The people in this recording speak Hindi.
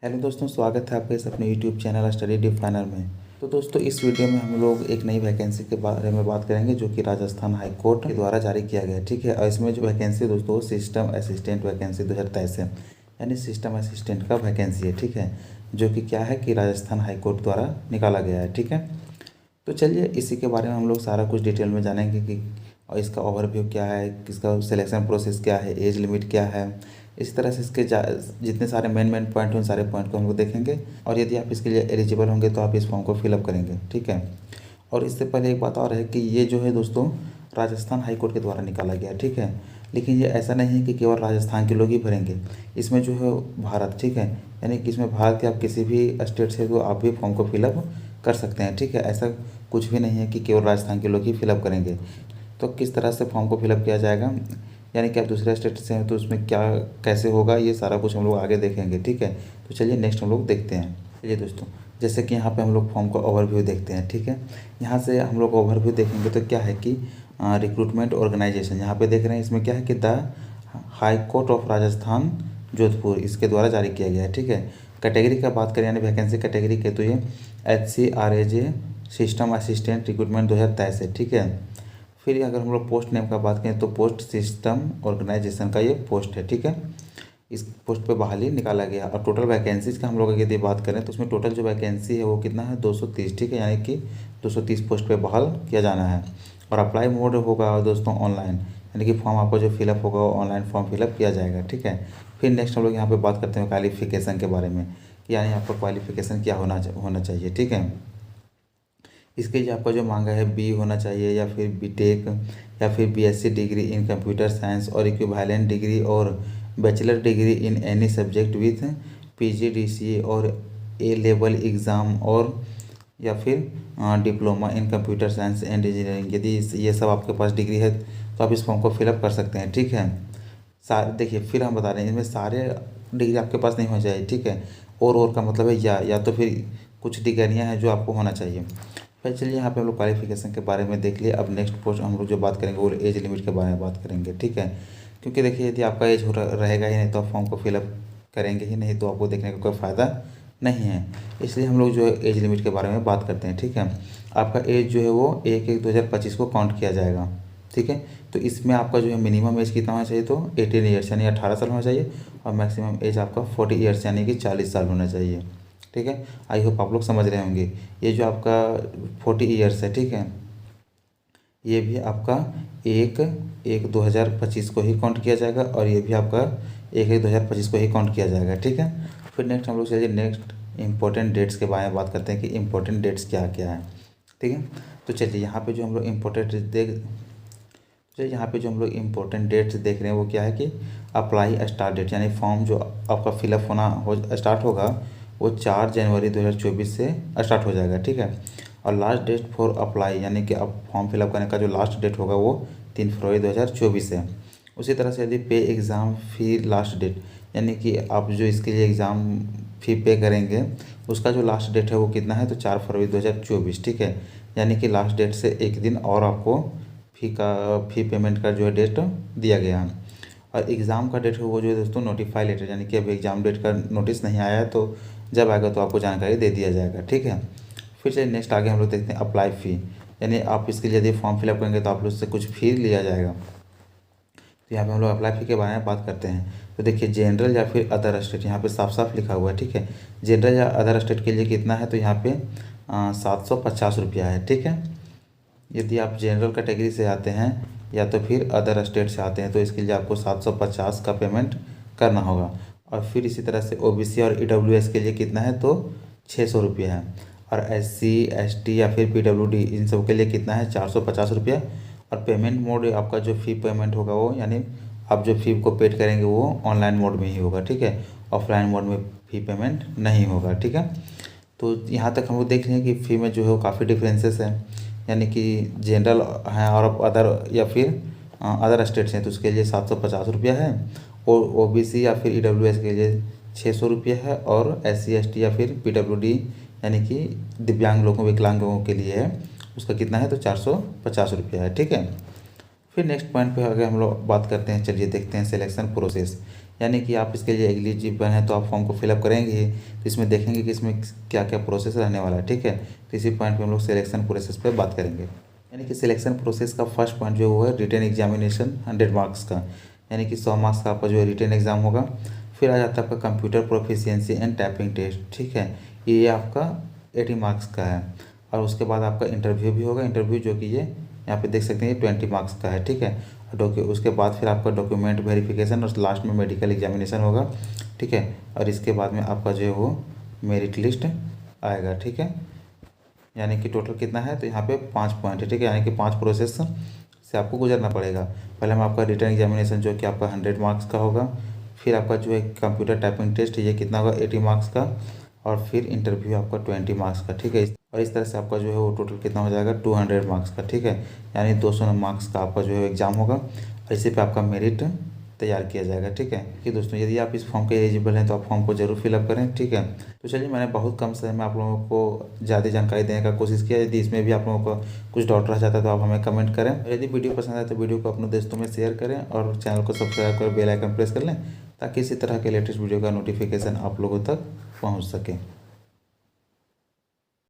हेलो दोस्तों, स्वागत है आपका इस अपने यूट्यूब चैनल स्टडी डिफाइनर में। तो दोस्तों, इस वीडियो में हम लोग एक नई वैकेंसी के बारे में बात करेंगे जो कि राजस्थान हाई कोर्ट के द्वारा जारी किया गया है। ठीक है, और इसमें जो वैकेंसी दोस्तों सिस्टम असिस्टेंट वैकेंसी 2023 है, यानी सिस्टम असिस्टेंट का वैकेंसी है। ठीक है, जो कि क्या है कि राजस्थान हाई कोर्ट द्वारा निकाला गया है। ठीक है, तो चलिए इसी के बारे में हम लोग सारा कुछ डिटेल में जानेंगे कि और इसका ओवरव्यू क्या है, इसका सिलेक्शन प्रोसेस क्या है, एज लिमिट क्या है। इस तरह से इसके जितने सारे मेन पॉइंट हैं उन सारे पॉइंट को हम लोग देखेंगे। और यदि आप इसके लिए एलिजिबल होंगे तो आप इस फॉर्म को फिलअप करेंगे। ठीक है, और इससे पहले एक बात और है कि ये जो है दोस्तों राजस्थान हाई कोर्ट के द्वारा निकाला गया। ठीक है, लेकिन ये ऐसा नहीं है कि केवल राजस्थान के लोग ही भरेंगे। इसमें जो है भारत, ठीक है, यानी कि इसमें भारत के आप किसी भी स्टेट से तो आप भी फॉर्म को फिलअप कर सकते हैं। ठीक है, ऐसा कुछ भी नहीं है कि केवल राजस्थान के लोग ही फिलअप करेंगे। तो किस तरह से फॉर्म को फिलअप किया जाएगा, यानी कि आप दूसरे स्टेट से हैं तो उसमें क्या कैसे होगा, ये सारा कुछ हम लोग आगे देखेंगे। ठीक है, तो चलिए नेक्स्ट हम लोग देखते हैं। चलिए दोस्तों, जैसे कि यहाँ पे हम लोग फॉर्म का ओवरव्यू देखते हैं। ठीक है, यहाँ से हम लोग ओवरव्यू देखेंगे तो क्या है कि रिक्रूटमेंट ऑर्गेनाइजेशन यहाँ पे देख रहे हैं, इसमें क्या है कि the high court of Rajasthan Jodhpur इसके द्वारा जारी किया गया है। ठीक है, कैटेगरी का बात करें यानी वैकेंसी कैटेगरी के तो ये HCRAJ सिस्टम असिस्टेंट रिक्रूटमेंट 2023 है। ठीक है, फिर अगर हम लोग पोस्ट नेम का बात करें तो पोस्ट सिस्टम ऑर्गेनाइजेशन का ये पोस्ट है। ठीक है, इस पोस्ट पे बहाली निकाला गया। और टोटल वैकेंसीज का हम लोग यदि बात करें तो उसमें टोटल जो वैकेंसी है वो कितना है, 230। ठीक है, यानी कि 230 पोस्ट पे बहाल किया जाना है। और अप्लाई मोड होगा दोस्तों ऑनलाइन, यानी कि फॉर्म आपका जो फिलअप होगा वो ऑनलाइन फॉर्म फिलअप किया जाएगा। ठीक है, फिर नेक्स्ट हम लोग यहाँ पे बात करते हैं क्वालिफिकेशन के बारे में, कि यानी आपका क्वालिफिकेशन क्या होना चाहिए। ठीक है, इसके लिए आपका जो मांगा है बी होना चाहिए या फिर बीटेक या फिर BSc degree in computer science और इक्विवेलेंट डिग्री और bachelor degree in any subject with PGDCA और A लेवल एग्ज़ाम और या फिर diploma in computer science and engineering. यदि ये सब आपके पास डिग्री है तो आप इस फॉर्म को फिलअप कर सकते हैं। ठीक है, देखिए फिर हम बता रहे हैं इसमें सारे डिग्री आपके पास नहीं होना चाहिए। ठीक है, और का मतलब है या तो फिर कुछ डिग्रियाँ हैं जो आपको होना चाहिए। फिर चलिए यहाँ पे हम लोग क्वालिफिकेशन के बारे में देख लिए। अब नेक्स्ट पोस्ट हम लोग जो बात करेंगे वो एज लिमिट के बारे में बात करेंगे। ठीक है, क्योंकि देखिए यदि आपका एज रहेगा ही नहीं तो आप फॉर्म को फिलअप करेंगे ही नहीं, तो आपको देखने का कोई फ़ायदा नहीं है। इसलिए हम लोग जो है एज लिमिट के बारे में बात करते हैं। ठीक है, आपका एज जो है वो 1/1/2025 को काउंट किया जाएगा। ठीक है, तो इसमें आपका जो है मिनिमम एज कितना होना चाहिए, तो 18 ईयर्स यानी 18 साल होना चाहिए। और मैक्सिमम एज आपका 40 ईयर्स यानी कि 40 साल होना चाहिए। ठीक है, आई होप आप लोग समझ रहे होंगे। ये जो आपका 40 ईयर्स है, ठीक है, ये भी आपका 1/1/2025 को ही काउंट किया जाएगा और ये भी आपका 1/1/2025 को ही काउंट किया जाएगा। ठीक है, फिर नेक्स्ट हम लोग चलिए नेक्स्ट इंपॉर्टेंट डेट्स के बारे में बात करते हैं कि इंपॉर्टेंट डेट्स क्या क्या है। ठीक है, तो चलिए यहाँ पे जो हम लोग इम्पोर्टेंट डेट्स देख रहे हैं वो क्या है कि अप्लाई स्टार्ट डेट, यानी फॉर्म जो आपका फिलअप स्टार्ट होगा वो 4 जनवरी 2024 से स्टार्ट हो जाएगा। ठीक है, और लास्ट डेट फॉर अप्लाई यानी कि आप फॉर्म फिलअप करने का जो लास्ट डेट होगा वो 3 फरवरी 2024 है। उसी तरह से यदि पे एग्ज़ाम फी लास्ट डेट, यानी कि आप जो इसके लिए एग्ज़ाम फ़ी पे करेंगे उसका जो लास्ट डेट है वो कितना है, तो 4 फरवरी 2024। ठीक है, यानी कि लास्ट डेट से एक दिन और आपको फ़ी पेमेंट का जो है डेट दिया गया है। और एग्ज़ाम का डेट है वो जो है दोस्तों नोटिफाई लेटर, यानी कि अभी एग्ज़ाम डेट का नोटिस नहीं आया है, तो जब आएगा तो आपको जानकारी दे दिया जाएगा। ठीक है, फिर चलिए नेक्स्ट आगे हम लोग देखते हैं अप्लाई फ़ी, यानी आप इसके लिए यदि फॉर्म फिलअप करेंगे तो आप लोग से कुछ फ़ी लिया जाएगा। तो यहाँ पे हम लोग अप्लाई फ़ी के बारे में बात करते हैं। तो देखिए जनरल या फिर अदर स्टेट यहाँ पे साफ साफ लिखा हुआ है। ठीक है, जनरल या अदर स्टेट के लिए कितना है, तो यहाँ पे 750 रुपया है। ठीक है, यदि आप जनरल कैटेगरी से आते हैं या तो फिर अदर स्टेट से आते हैं तो इसके लिए आपको 750 का पेमेंट करना होगा। और फिर इसी तरह से OBC और EWS के लिए कितना है, तो 600 रुपया है। और SC ST या फिर PWD इन सब के लिए कितना है, 450 रुपया। और पेमेंट मोड आपका जो फ़ी पेमेंट होगा वो, यानी आप जो फ़ी को पेड करेंगे वो ऑनलाइन मोड में ही होगा। ठीक है, ऑफलाइन मोड में फ़ी पेमेंट नहीं होगा। ठीक है, तो यहाँ तक हम लोग देख रहे हैं कि फ़ी में जो है वो काफ़ी डिफरेंसेस हैं, यानी कि जनरल हैं और अदर या फिर अदर स्टेट्स हैं तो उसके लिए 750 रुपया है। और OBC या फिर EWS के लिए 600 रुपया है। और SC ST या फिर PWD यानी कि दिव्यांग लोगों विकलांग लोगों के लिए है, उसका कितना है, तो 450 रुपया है। ठीक है, फिर नेक्स्ट पॉइंट पे अगर हम लोग बात करते हैं, चलिए देखते हैं सिलेक्शन प्रोसेस, यानी कि आप इसके लिए एलिजिबल हैं तो आप फॉर्म को फिलअप करेंगे ही। तो इसमें देखेंगे कि इसमें क्या क्या प्रोसेस रहने वाला है, ठीक है। तो इसी पॉइंट पे हम लोग सिलेक्शन प्रोसेस पे बात करेंगे। यानी कि सिलेक्शन प्रोसेस का फर्स्ट पॉइंट जो है रिटन एग्जामिनेशन 100 मार्क्स का, यानी कि 100 मार्क्स का आपका जो है रिटन एग्जाम होगा। फिर आ जाता है आपका computer proficiency and typing test, ठीक है, ये आपका 80 मार्क्स का है। और उसके बाद आपका इंटरव्यू भी होगा, इंटरव्यू जो कि ये यहाँ पे देख सकते हैं 20 मार्क्स का है, ठीक है। उसके बाद फिर आपका डॉक्यूमेंट वेरिफिकेशन और लास्ट में मेडिकल एग्जामिनेशन होगा, ठीक है। और इसके बाद में आपका जो है वो मेरिट लिस्ट आएगा, ठीक है। यानी कि टोटल कितना है, तो यहाँ पे 5 पॉइंट है, ठीक है। यानी कि 5 प्रोसेस से आपको गुजरना पड़ेगा। पहले में आपका रिटन एग्जामिनेशन जो कि आपका 100 मार्क्स का होगा। फिर आपका जो है कंप्यूटर टाइपिंग टेस्ट ये कितना होगा 80 मार्क्स का। और फिर इंटरव्यू आपका 20 मार्क्स का, ठीक है। और इस तरह से आपका जो है वो टोटल कितना हो जाएगा 200 मार्क्स का, ठीक है। यानी 200 मार्क्स का आपका जो है एग्ज़ाम होगा। और इसी पे आपका मेरिट तैयार किया जाएगा, ठीक है। कि दोस्तों यदि आप इस फॉर्म के एलिजिबल हैं तो आप फॉर्म को जरूर फिलअप करें, ठीक है। तो चलिए, मैंने बहुत कम समय में आप लोगों को ज़्यादा जानकारी देने का कोशिश किया। यदि इसमें भी आप लोगों को कुछ डाउट रह जाता है तो आप हमें कमेंट करें। और यदि वीडियो पसंद आए तो वीडियो को अपने दोस्तों में शेयर करें और चैनल को सब्सक्राइब कर बेल आइकन प्रेस कर लें, ताकि इसी तरह के लेटेस्ट वीडियो का नोटिफिकेशन आप लोगों तक पहुँच सके।